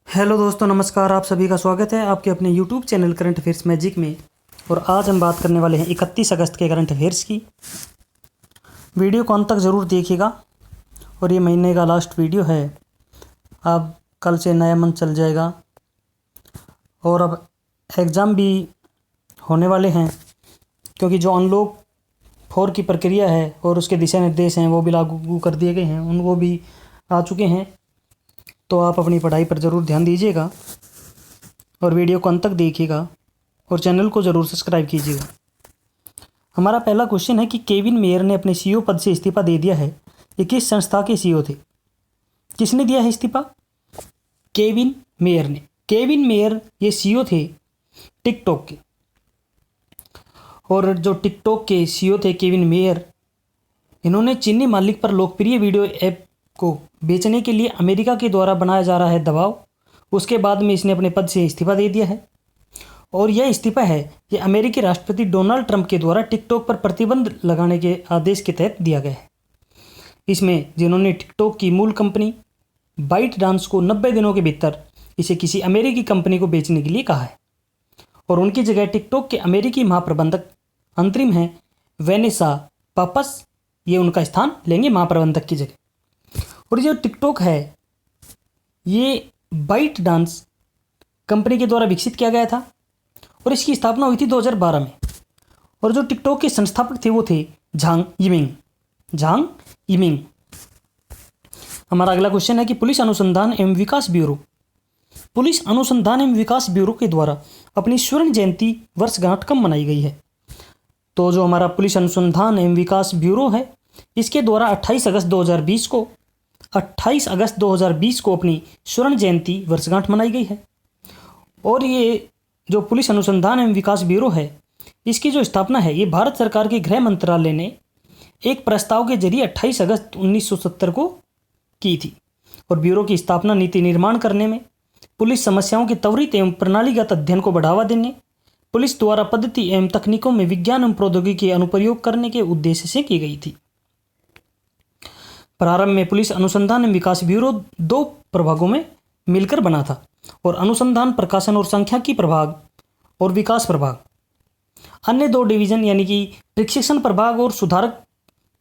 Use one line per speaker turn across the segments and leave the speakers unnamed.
Hello दोस्तों, नमस्कार। आप सभी का स्वागत है आपके अपने YouTube channel current affairs magic में। और आज हम बात करने वाले हैं 31 अगस्त के करंट अफेयर्स की। वीडियो को अंत तक ज़रूर देखिएगा और ये महीने का लास्ट वीडियो है। अब कल से नया मंथ चल जाएगा और अब एग्ज़ाम भी होने वाले हैं, क्योंकि जो अनलॉक 4 की प्रक्रिया है और उसके दिशा निर्देश हैं वो भी लागू कर दिए गए हैं, वो भी आ चुके हैं। तो आप अपनी पढ़ाई पर ज़रूर ध्यान दीजिएगा और वीडियो को अंत तक देखिएगा और चैनल को ज़रूर सब्सक्राइब कीजिएगा। हमारा पहला क्वेश्चन है कि केविन मेयर ने अपने सीईओ पद से इस्तीफा दे दिया है। ये किस संस्था के सीईओ थे? किसने दिया है इस्तीफा? केविन मेयर ने। केविन मेयर ये सीईओ थे टिकटॉक के, और जो टिकटॉक के सीईओ थे केविन मेयर, इन्होंने चीनी मालिक पर लोकप्रिय वीडियो ऐप को बेचने के लिए अमेरिका के द्वारा बनाया जा रहा है दबाव, उसके बाद में इसने अपने पद से इस्तीफा दे दिया है। और यह इस्तीफा है ये अमेरिकी राष्ट्रपति डोनाल्ड ट्रंप के द्वारा टिकटॉक पर प्रतिबंध लगाने के आदेश के तहत दिया गया है। इसमें जिन्होंने टिकटॉक की मूल कंपनी बाइट डांस को 90 दिनों के भीतर इसे किसी अमेरिकी कंपनी को बेचने के लिए कहा है, और उनकी जगह टिकटॉक के अमेरिकी महाप्रबंधक अंतरिम हैं वेनेसा पापस, ये उनका स्थान लेंगे महाप्रबंधक की जगह। और जो टिकटॉक है ये बाइट डांस कंपनी के द्वारा विकसित किया गया था और इसकी स्थापना हुई थी 2012 में। और जो टिकटॉक के संस्थापक थे वो थे झांग यिमिंग। हमारा अगला क्वेश्चन है कि पुलिस अनुसंधान एवं विकास ब्यूरो के द्वारा अपनी स्वर्ण जयंती वर्षगांठ कब मनाई गई है? तो जो हमारा पुलिस अनुसंधान एवं विकास ब्यूरो है, इसके द्वारा 28 अगस्त 2020 को अपनी स्वर्ण जयंती वर्षगांठ मनाई गई है। और ये जो पुलिस अनुसंधान एवं विकास ब्यूरो है, इसकी जो स्थापना है ये भारत सरकार के गृह मंत्रालय ने एक प्रस्ताव के जरिए 28 अगस्त 1970 को की थी। और ब्यूरो की स्थापना नीति निर्माण करने में, पुलिस समस्याओं के त्वरित एवं प्रणालीगत अध्ययन को बढ़ावा देने, पुलिस द्वारा पद्धति एवं तकनीकों में विज्ञान एवं प्रौद्योगिकी के अनुप्रयोग करने के उद्देश्य से की गई थी। प्रारंभ में पुलिस अनुसंधान एवं विकास ब्यूरो 2 प्रभागों में मिलकर बना था, और अनुसंधान, प्रकाशन और सांख्यिकी प्रभाग और विकास प्रभाग। अन्य 2 डिवीजन यानी कि प्रशिक्षण प्रभाग और सुधारक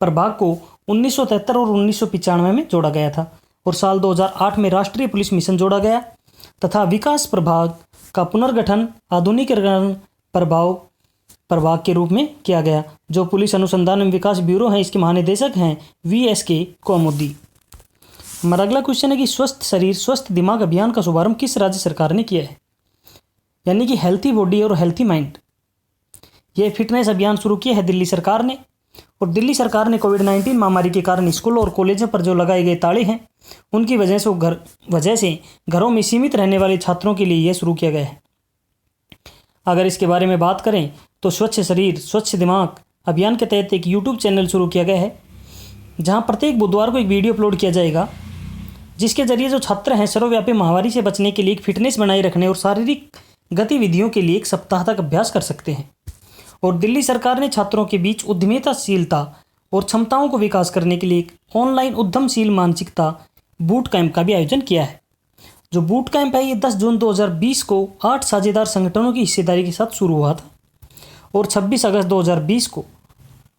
प्रभाग को 1973 और 1995 में जोड़ा गया था, और साल 2008 में राष्ट्रीय पुलिस मिशन जोड़ा गया तथा विकास प्रभाग का पुनर्गठन आधुनिकीकरण प्रभाग के रूप में किया गया। जो पुलिस अनुसंधान एवं विकास ब्यूरो है, इसके महानिदेशक हैं VSK कौमुदी। हमारा अगला क्वेश्चन है कि स्वस्थ शरीर स्वस्थ दिमाग अभियान का शुभारंभ किस राज्य सरकार ने किया है? यानी कि हेल्थी बॉडी और हेल्थी माइंड, यह फिटनेस अभियान शुरू किया है दिल्ली सरकार ने। और दिल्ली सरकार ने कोविड-19 महामारी के कारण स्कूल और कॉलेजों पर जो लगाए गए ताले हैं, उनकी वजह से घरों में सीमित रहने वाले छात्रों के लिए यह शुरू किया गया है। अगर इसके बारे में बात करें तो स्वच्छ शरीर स्वच्छ दिमाग अभियान के तहत एक यूट्यूब चैनल शुरू किया गया है, जहां प्रत्येक बुधवार को एक वीडियो अपलोड किया जाएगा, जिसके जरिए जो छात्र हैं सर्वव्यापी महामारी से बचने के लिए एक फिटनेस बनाए रखने और शारीरिक गतिविधियों के लिए 1 सप्ताह तक अभ्यास कर सकते हैं। और दिल्ली सरकार ने छात्रों के बीच उद्यमिताशीलता और क्षमताओं को विकास करने के लिए एक ऑनलाइन उद्यमशील मानसिकता बूट कैंप का भी आयोजन किया है। जो बूट कैंप है ये 10 जून 2020 को 8 साझेदार संगठनों की हिस्सेदारी के साथ शुरू हुआ था, और 26 अगस्त 2020 को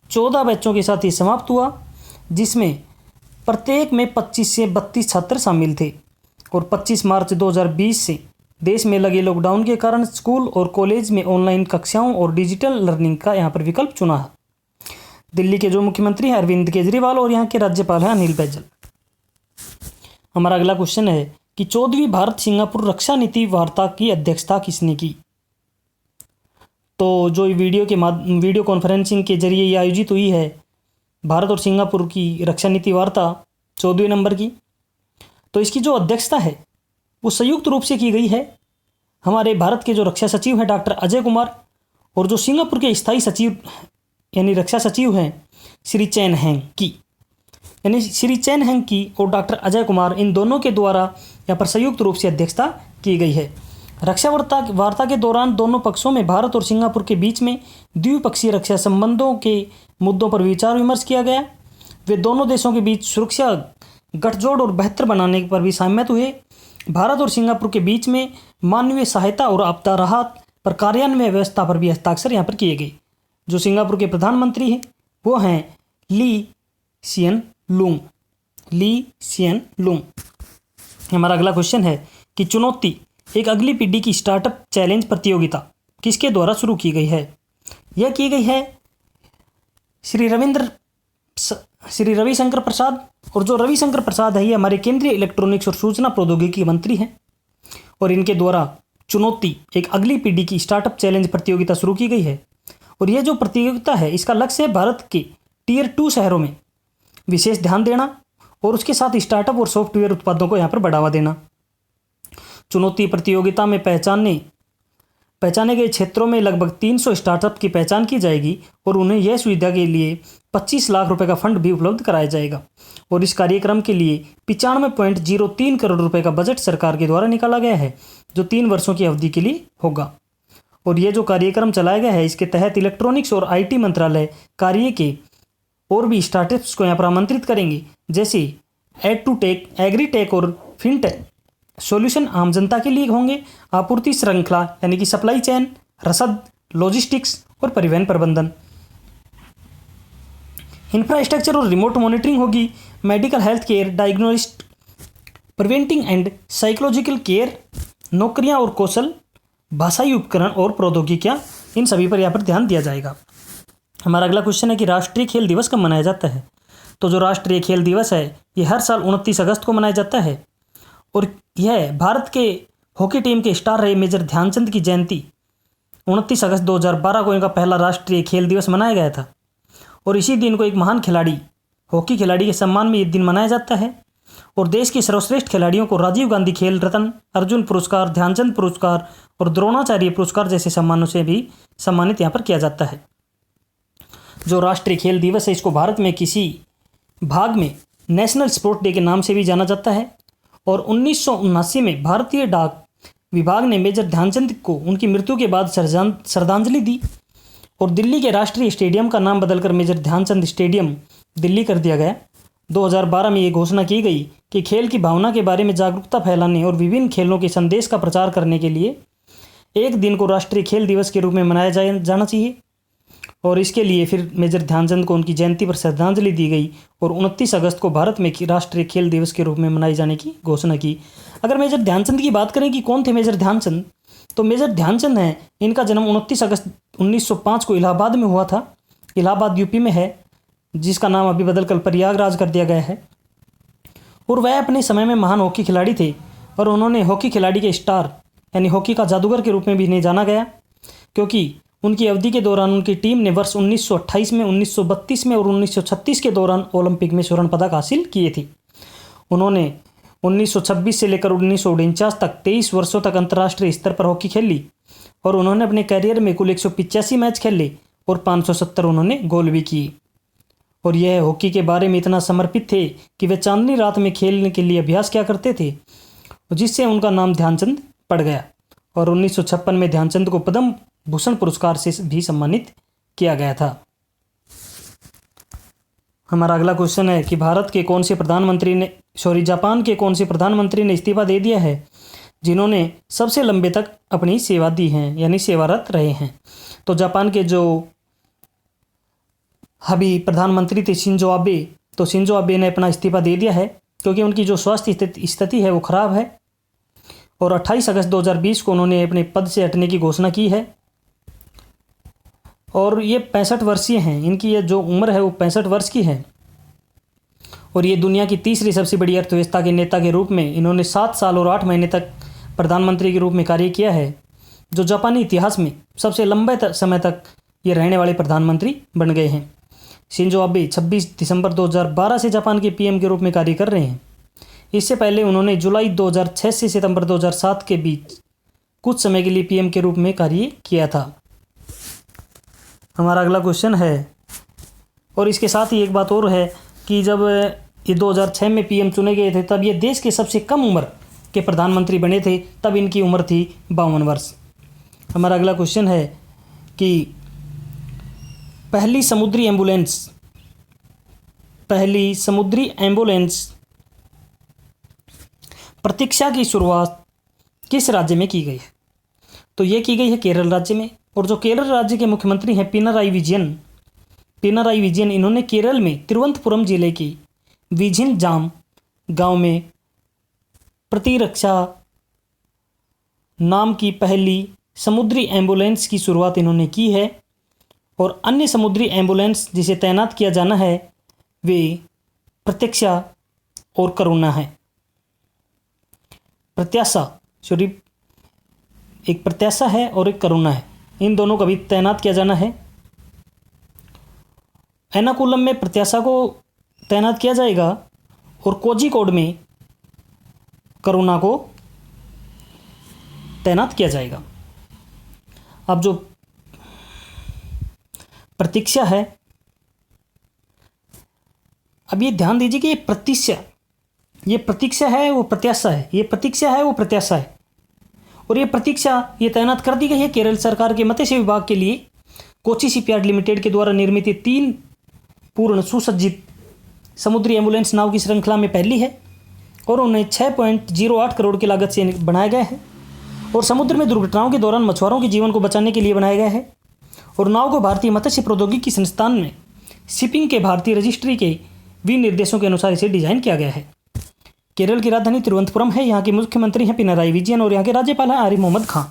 14 बैचों के साथ ये समाप्त हुआ, जिसमें प्रत्येक में 25 से 32 छात्र शामिल थे। और 25 मार्च 2020 से देश में लगे लॉकडाउन के कारण स्कूल और कॉलेज में ऑनलाइन कक्षाओं और डिजिटल लर्निंग का यहाँ पर विकल्प चुना है। दिल्ली के जो मुख्यमंत्री हैं अरविंद केजरीवाल और यहाँ के राज्यपाल हैं अनिल बैजल। हमारा अगला क्वेश्चन है कि 14वीं भारत सिंगापुर रक्षा नीति वार्ता की अध्यक्षता किसने की? तो जो वीडियो कॉन्फ्रेंसिंग के जरिए ये आयोजित हुई है भारत और सिंगापुर की रक्षा नीति वार्ता 14वें नंबर की, तो इसकी जो अध्यक्षता है वो संयुक्त रूप से की गई है हमारे भारत के जो रक्षा सचिव हैं डॉक्टर अजय कुमार, और जो सिंगापुर के स्थायी सचिव यानी रक्षा सचिव हैं श्री चेन हेंग की और डॉक्टर अजय कुमार, इन दोनों के द्वारा यहाँ पर संयुक्त रूप से अध्यक्षता की गई है। रक्षा वार्ता के दौरान दोनों पक्षों में भारत और सिंगापुर के बीच में द्विपक्षीय रक्षा संबंधों के मुद्दों पर विचार विमर्श किया गया। वे दोनों देशों के बीच सुरक्षा गठजोड़ और बेहतर बनाने पर भी सहमत हुए, भारत और सिंगापुर के बीच में मानवीय सहायता और आपदा राहत पर कार्यान्वयन व्यवस्था पर भी हस्ताक्षर यहाँ पर किए गए। जो सिंगापुर के प्रधानमंत्री हैं वो हैं ली सियन लूंग। ली सियन लूंग। हमारा अगला क्वेश्चन है कि चुनौती एक अगली पीढ़ी की स्टार्टअप चैलेंज प्रतियोगिता किसके द्वारा शुरू की गई है? यह की गई है श्री रविशंकर प्रसाद। और जो रविशंकर प्रसाद है ये हमारे केंद्रीय इलेक्ट्रॉनिक्स और सूचना प्रौद्योगिकी मंत्री हैं और इनके द्वारा चुनौती एक अगली पीढ़ी की स्टार्टअप चैलेंज प्रतियोगिता शुरू की गई है। और यह जो प्रतियोगिता है इसका लक्ष्य है भारत के टियर 2 शहरों में विशेष ध्यान देना और उसके साथ स्टार्टअप और सॉफ्टवेयर उत्पादों को यहाँ पर बढ़ावा देना। चुनौती प्रतियोगिता में पहचाने गए क्षेत्रों में लगभग 300 स्टार्टअप की पहचान की जाएगी और उन्हें यह सुविधा के लिए 25 लाख रुपए का फंड भी उपलब्ध कराया जाएगा। और इस कार्यक्रम के लिए 95.03 करोड़ रुपए का बजट सरकार के द्वारा निकाला गया है जो 3 वर्षों की अवधि के लिए होगा। और यह जो कार्यक्रम चलाया गया है इसके तहत इलेक्ट्रॉनिक्स और IT मंत्रालय कार्य के और भी स्टार्टअप्स को यहाँ पर आमंत्रित करेंगे, जैसे एड2टेक, एग्रीटेक और फिनटेक सॉल्यूशन आम जनता के लिए होंगे। आपूर्ति श्रृंखला यानी कि सप्लाई चेन, रसद, लॉजिस्टिक्स और परिवहन प्रबंधन, इंफ्रास्ट्रक्चर और रिमोट मॉनिटरिंग होगी। Medical health care, diagnostic, preventing and psychological care, नौकरियां और कौशल, भाषाई उपकरण और प्रौद्योगिकियां, इन सभी पर यहाँ पर ध्यान दिया जाएगा। हमारा अगला क्वेश्चन है कि राष्ट्रीय खेल दिवस कब मनाया जाता है? तो जो राष्ट्रीय खेल दिवस है ये हर साल 29 अगस्त को मनाया जाता है और यह भारत के हॉकी टीम के स्टार रहे मेजर ध्यानचंद की जयंती 29 अगस्त 2012 को इनका पहला राष्ट्रीय खेल दिवस मनाया गया था। और इसी दिन को एक महान खिलाड़ी, हॉकी खिलाड़ी के सम्मान में ये दिन मनाया जाता है। और देश के सर्वश्रेष्ठ खिलाड़ियों को राजीव गांधी खेल रत्न, अर्जुन पुरस्कार, ध्यानचंद पुरस्कार और द्रोणाचार्य पुरस्कार जैसे सम्मानों से भी सम्मानित यहाँ पर किया जाता है। जो राष्ट्रीय खेल दिवस है इसको भारत में किसी भाग में नेशनल स्पोर्ट डे के नाम से भी जाना जाता है। और 1979 में भारतीय डाक विभाग ने मेजर ध्यानचंद को उनकी मृत्यु के बाद श्रद्धांजलि दी और दिल्ली के राष्ट्रीय स्टेडियम का नाम बदलकर मेजर ध्यानचंद स्टेडियम दिल्ली कर दिया गया। 2012 में ये घोषणा की गई कि खेल की भावना के बारे में जागरूकता फैलाने और विभिन्न खेलों के संदेश का प्रचार करने के लिए एक दिन को राष्ट्रीय खेल दिवस के रूप में मनाया जाना चाहिए। और इसके लिए फिर मेजर ध्यानचंद को उनकी जयंती पर श्रद्धांजलि दी गई और 29 अगस्त को भारत में राष्ट्रीय खेल दिवस के रूप में मनाए जाने की घोषणा की। अगर मेजर ध्यानचंद की बात करें कि कौन थे मेजर ध्यानचंद, तो मेजर ध्यानचंद हैं, इनका जन्म 29 अगस्त 1905 को इलाहाबाद में हुआ था। इलाहाबाद यूपी में है, जिसका नाम अभी बदलकर प्रयागराज कर दिया गया है। और वह अपने समय में महान हॉकी खिलाड़ी थे और उन्होंने हॉकी खिलाड़ी के स्टार यानी हॉकी का जादूगर के रूप में भी इन्हें जाना गया, क्योंकि उनकी अवधि के दौरान उनकी टीम ने वर्ष 1928 में, 1932 में और 1936 के दौरान ओलंपिक में स्वर्ण पदक हासिल किए थे। उन्होंने 1926 से लेकर 1949 तक 23 वर्षों तक अंतर्राष्ट्रीय स्तर पर हॉकी खेली और उन्होंने अपने करियर में कुल 185 मैच खेले और 570 उन्होंने गोल भी किए। और यह हॉकी के बारे में इतना समर्पित थे कि वे चांदनी रात में खेलने के लिए अभ्यास किया करते थे, जिससे उनका नाम ध्यानचंद पड़ गया। और 1956 में ध्यानचंद को पद्म भूषण पुरस्कार से भी सम्मानित किया गया था। हमारा अगला क्वेश्चन है कि जापान के कौन से प्रधानमंत्री ने इस्तीफा दे दिया है जिन्होंने सबसे लंबे तक अपनी सेवा दी है यानी सेवारत रहे हैं। तो जापान के जो अभी प्रधानमंत्री थे शिंजो आबे, तो शिंजो आबे ने अपना इस्तीफा दे दिया है क्योंकि उनकी जो स्वास्थ्य स्थिति है वो खराब है। और 28 अगस्त 2020 को उन्होंने अपने पद से हटने की घोषणा की है। और ये 65 वर्षीय हैं, इनकी ये जो उम्र है वो 65 वर्ष की है। और ये दुनिया की तीसरी सबसे बड़ी अर्थव्यवस्था के नेता के रूप में इन्होंने 7 साल और 8 महीने तक प्रधानमंत्री के रूप में कार्य किया है, जो जापानी इतिहास में सबसे लंबे समय तक ये रहने वाले प्रधानमंत्री बन गए हैं। शिंजो आबे 26 दिसंबर 2012 से जापान के PM के रूप में कार्य कर रहे हैं। इससे पहले उन्होंने जुलाई 2006 से सितंबर 2007 के बीच कुछ समय के लिए PM के रूप में कार्य किया था। हमारा अगला क्वेश्चन है, और इसके साथ ही एक बात और है कि जब ये 2006 में PM चुने गए थे तब ये देश के सबसे कम उम्र के प्रधानमंत्री बने थे, तब इनकी उम्र थी 52 वर्ष। हमारा अगला क्वेश्चन है कि पहली समुद्री प्रतीक्षा की शुरुआत किस राज्य में की गई है? तो ये की गई है केरल राज्य में। और जो केरल राज्य के मुख्यमंत्री हैं पिनाराई विजयन, इन्होंने केरल में तिरुवनंतपुरम जिले की विझिनजाम गांव में प्रतिरक्षा नाम की पहली समुद्री एम्बुलेंस की शुरुआत इन्होंने की है। और अन्य समुद्री एम्बुलेंस जिसे तैनात किया जाना है वे प्रतीक्षा और करुणा है। एक प्रत्याशा है और एक करुणा है, इन दोनों को भी तैनात किया जाना है। एर्नाकुलम में प्रत्याशा को तैनात किया जाएगा और कोझिकोड में करुणा को तैनात किया जाएगा। अब जो प्रतीक्षा है, अब ये ध्यान दीजिए कि ये प्रतीक्षा है वो प्रत्याशा है, ये प्रतीक्षा है वो प्रत्याशा है। और ये प्रतीक्षा ये तैनात कर दी गई है केरल सरकार के मत्स्य विभाग के लिए कोची शिपयार्ड लिमिटेड के द्वारा निर्मित 3 पूर्ण सुसज्जित समुद्री एम्बुलेंस नाव की श्रृंखला में पहली है। और उन्हें 6.08 करोड़ की लागत से बनाया गया है और समुद्र में दुर्घटनाओं के दौरान मछुआरों के जीवन को बचाने के लिए बनाया गया है। और नाव को भारतीय मत्स्य प्रौद्योगिकी संस्थान में शिपिंग के भारतीय रजिस्ट्री के विनिर्देशों के अनुसार इसे डिजाइन किया गया है। केरल की राजधानी तिरुवनंतपुरम है। यहाँ के मुख्यमंत्री हैं पिनाराई विजयन और यहाँ के राज्यपाल हैं आरिफ मोहम्मद खान।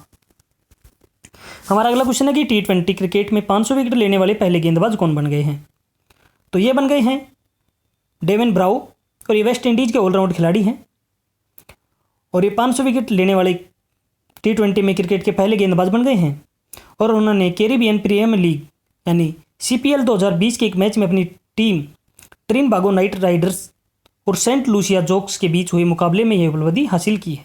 हमारा अगला क्वेश्चन है कि T20 क्रिकेट में 500 विकेट लेने वाले पहले गेंदबाज कौन बन गए हैं? तो ये बन गए हैं डेविन ब्रावो और ये वेस्ट इंडीज के ऑलराउंड खिलाड़ी हैं। और ये 500 विकेट लेने वाले T20 में क्रिकेट के पहले गेंदबाज बन गए हैं। और उन्होंने कैरिबियन प्रीमियर लीग यानी CPL 2020 के एक मैच में अपनी टीम ट्रिनबागो नाइट राइडर्स और सेंट लूसिया जोक्स के बीच हुए मुकाबले में यह उपलब्धि हासिल की है।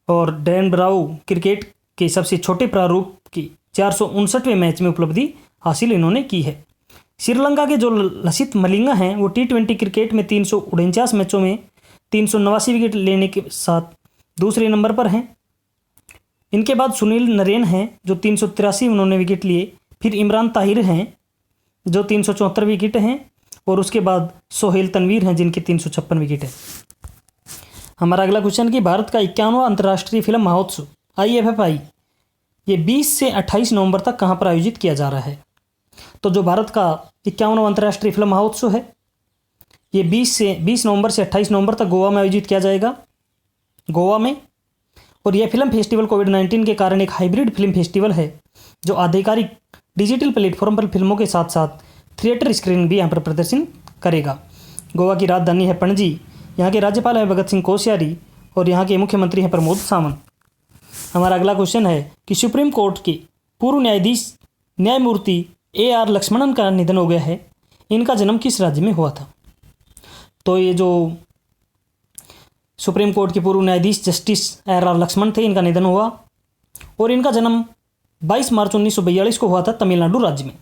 और डेविन ब्रावो क्रिकेट के सबसे छोटे प्रारूप की 459वें मैच में उपलब्धि हासिल इन्होंने की है। श्रीलंका के जो लसित मलिंगा हैं वो T20 क्रिकेट में 349 मैचों में 389 विकेट लेने के साथ दूसरे नंबर पर हैं। इनके बाद सुनील नरेन हैं जो 383 उन्होंने विकेट लिए। फिर इमरान ताहिर हैं जो 374 विकेट हैं। और उसके बाद सोहेल तनवीर हैं जिनके 356 विकेट हैं। हमारा अगला क्वेश्चन कि भारत का 51वां अंतर्राष्ट्रीय फिल्म महोत्सव IFFI ये 20 से 28 नवंबर तक कहाँ पर आयोजित किया जा रहा है? तो जो भारत का 51वां अंतर्राष्ट्रीय फिल्म महोत्सव है ये 20 नवंबर से 28 नवंबर तक गोवा में आयोजित किया जाएगा, गोवा में। और यह फिल्म फेस्टिवल कोविड-19 के कारण एक हाइब्रिड फिल्म फेस्टिवल है जो आधिकारिक डिजिटल प्लेटफॉर्म पर फिल्मों के साथ साथ थिएटर स्क्रीन भी यहाँ पर प्रदर्शन करेगा। गोवा की राजधानी है पणजी। यहाँ के राज्यपाल हैं भगत सिंह कोश्यारी और यहाँ के मुख्यमंत्री हैं प्रमोद सावंत। हमारा अगला क्वेश्चन है कि सुप्रीम कोर्ट के पूर्व न्यायाधीश न्यायमूर्ति AR लक्ष्मणन का निधन हो गया है। इनका जन्म किस राज्य में हुआ था? तो ये जो सुप्रीम कोर्ट के पूर्व न्यायाधीश जस्टिस AR लक्ष्मण थे, इनका निधन हुआ और इनका जन्म 22 मार्च 1942 को हुआ था तमिलनाडु राज्य में।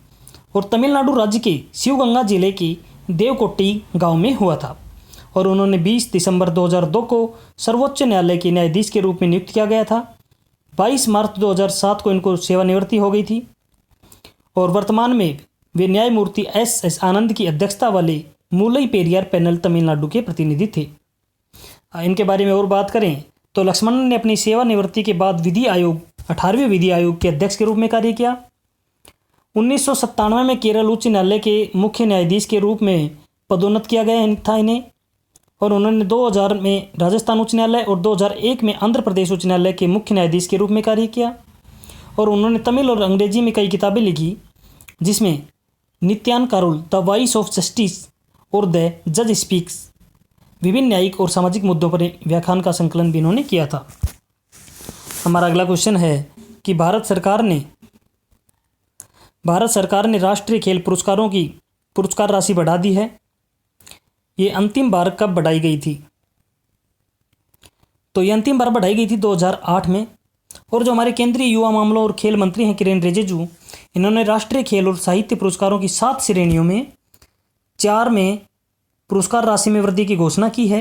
और तमिलनाडु राज्य के शिवगंगा जिले की देवकोट्टी गांव में हुआ था। और उन्होंने 20 दिसंबर 2002 को सर्वोच्च न्यायालय के न्यायाधीश के रूप में नियुक्त किया गया था। 22 मार्च 2007 को इनको सेवानिवृत्ति हो गई थी। और वर्तमान में वे न्यायमूर्ति SS आनंद की अध्यक्षता वाले मुलई पेरियार पैनल तमिलनाडु के प्रतिनिधि थे। इनके बारे में और बात करें तो लक्ष्मणन ने अपनी सेवानिवृत्ति के बाद 18वें विधि आयोग के अध्यक्ष के रूप में कार्य किया। 1997 में केरल उच्च न्यायालय के मुख्य न्यायाधीश के रूप में पदोन्नत किया गया था इन्हें। और उन्होंने 2000 में राजस्थान उच्च न्यायालय और 2001 में आंध्र प्रदेश उच्च न्यायालय के मुख्य न्यायाधीश के रूप में कार्य किया। और उन्होंने तमिल और अंग्रेजी में कई किताबें लिखी जिसमें नित्यान कारुल द वॉइस ऑफ जस्टिस और द जज स्पीक्स विभिन्न न्यायिक और सामाजिक मुद्दों पर व्याख्यान का संकलन भी इन्होंने किया था। हमारा अगला क्वेश्चन है कि भारत सरकार ने राष्ट्रीय खेल पुरस्कारों की पुरस्कार राशि बढ़ा दी है। ये अंतिम बार कब बढ़ाई गई थी? तो ये अंतिम बार बढ़ाई गई थी 2008 में। और जो हमारे केंद्रीय युवा मामलों और खेल मंत्री हैं किरेन रिजिजू, इन्होंने राष्ट्रीय खेल और साहित्य पुरस्कारों की 7 श्रेणियों में 4 में पुरस्कार राशि में वृद्धि की घोषणा की है।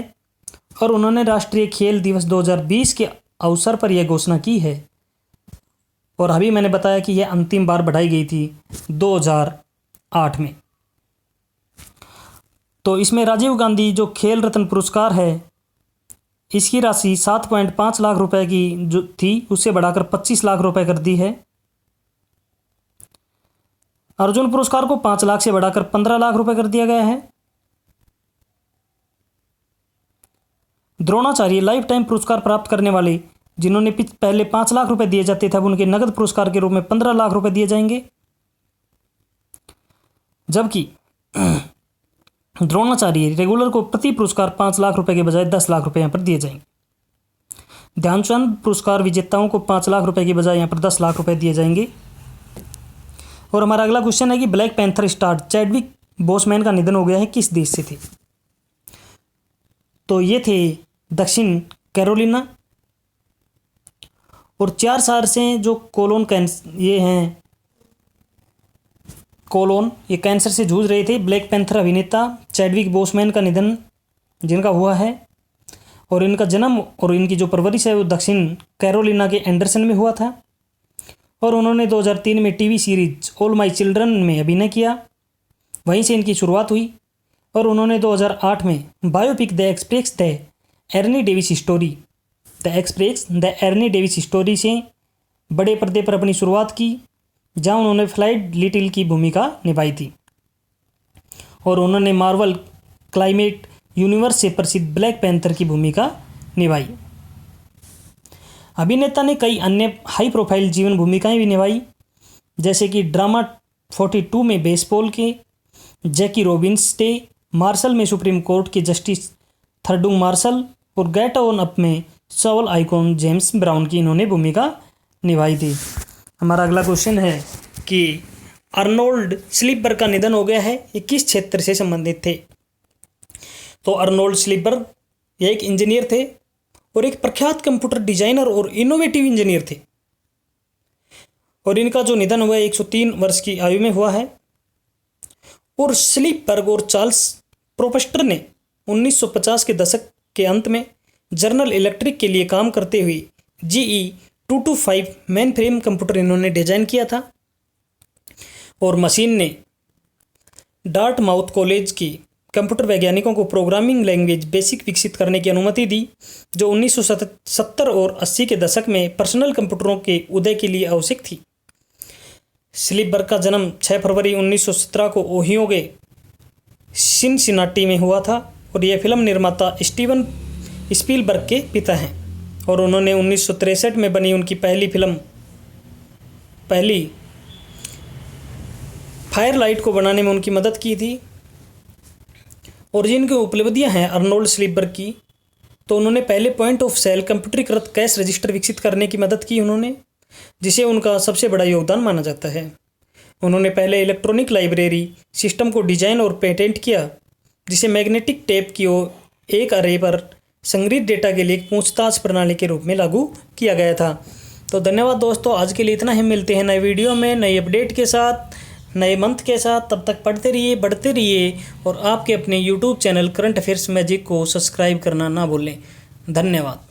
और उन्होंने राष्ट्रीय खेल दिवस 2020 के अवसर पर यह घोषणा की है। और अभी मैंने बताया कि यह अंतिम बार बढ़ाई गई थी 2008 में। तो इसमें राजीव गांधी जो खेल रत्न पुरस्कार है, इसकी राशि 7.5 लाख रुपए की जो थी उससे बढ़ाकर 25 लाख रुपए कर दी है। अर्जुन पुरस्कार को 5 लाख से बढ़ाकर 15 लाख रुपए कर दिया गया है। द्रोणाचार्य लाइफ टाइम पुरस्कार प्राप्त करने वाले जिन्होंने पहले 5 लाख रुपए दिए जाते थे, अब उनके नगद पुरस्कार के रूप में 15 लाख रुपए दिए जाएंगे, जबकि द्रोणाचार्य रेगुलर को प्रति पुरस्कार 5 लाख रुपए के बजाय 10 लाख रुपए यहाँ पर दिए जाएंगे। ध्यानचंद पुरस्कार विजेताओं को 5 लाख रुपए के बजाय यहाँ पर 10 लाख रुपए दिए जाएंगे। और हमारा अगला क्वेश्चन है कि black panther star Chadwick Boseman का निधन हो गया है, किस देश से थे? तो ये थे दक्षिण कैरोलिना। और 4 साल से जो कोलोन कैंसर ये हैं कोलोन ये कैंसर से जूझ रहे थे। ब्लैक पैंथर अभिनेता चैडविक बोसमैन का निधन जिनका हुआ है, और इनका जन्म और इनकी जो परवरिश है वो दक्षिण कैरोलिना के एंडरसन में हुआ था। और उन्होंने 2003 में TV series all my children में अभिनय किया, वहीं से इनकी शुरुआत हुई। और उन्होंने 2008 में biopic the express the Ernie Davis story से बड़े पर्दे पर अपनी शुरुआत की, जहां उन्होंने फ्लाइट लिटिल की भूमिका निभाई थी। और उन्होंने मार्वल क्लाइमेट यूनिवर्स से प्रसिद्ध ब्लैक पैंथर की भूमिका निभाई। अभिनेता ने कई अन्य हाई प्रोफाइल जीवन भूमिकाएं भी निभाई, जैसे कि ड्रामा 42 में बेसबॉल के जैकी रोबिन्स थे, मार्शल में सुप्रीम कोर्ट के जस्टिस थर्डुंग मार्शल, और गेट ऑन अप में सॉल आइकॉन जेम्स ब्राउन की इन्होंने भूमिका निभाई थी। हमारा अगला क्वेश्चन है कि अर्नोल्ड स्लीपर का निधन हो गया है, ये किस क्षेत्र से संबंधित थे? तो अर्नोल्ड स्लीपर ये एक इंजीनियर थे और एक प्रख्यात कंप्यूटर डिजाइनर और इनोवेटिव इंजीनियर थे। और इनका जो निधन हुआ है 103 वर्ष की आयु में हुआ है। और स्लीपबर्ग और चार्ल्स प्रोपस्टर ने 1950 के दशक के अंत में जनरल इलेक्ट्रिक के लिए काम करते हुए GE 225 मेन फ्रेम कंप्यूटर इन्होंने डिजाइन किया था। और मशीन ने डार्टमाउथ कॉलेज की कंप्यूटर वैज्ञानिकों को प्रोग्रामिंग लैंग्वेज बेसिक विकसित करने की अनुमति दी, जो 1970 और 80 के दशक में पर्सनल कंप्यूटरों के उदय के लिए आवश्यक थी। स्लीपबर्ग का जन्म 6 फरवरी 1917 को ओहियो के सिनसिनाटी में हुआ था। और यह फिल्म निर्माता स्टीवन स्पीलबर्ग के पिता हैं। और उन्होंने 1963 में बनी उनकी पहली फायरलाइट को बनाने में उनकी मदद की थी। और जिनकी उपलब्धियां हैं अर्नोल्ड स्लीपबर्ग की, तो उन्होंने पहले पॉइंट ऑफ सेल कंप्यूटरीकृत कैश रजिस्टर विकसित करने की मदद की उन्होंने, जिसे उनका सबसे बड़ा योगदान माना जाता है। उन्होंने पहले इलेक्ट्रॉनिक लाइब्रेरी सिस्टम को डिजाइन और पेटेंट किया, जिसे मैग्नेटिक टेप की एक अरे पर संग्रहित डेटा के लिए एक पूछताछ प्रणाली के रूप में लागू किया गया था। तो धन्यवाद दोस्तों, आज के लिए इतना ही। मिलते हैं नए वीडियो में नई अपडेट के साथ, नए मंथ के साथ। तब तक पढ़ते रहिए, बढ़ते रहिए और आपके अपने YouTube channel current affairs magic को सब्सक्राइब करना ना भूलें। धन्यवाद।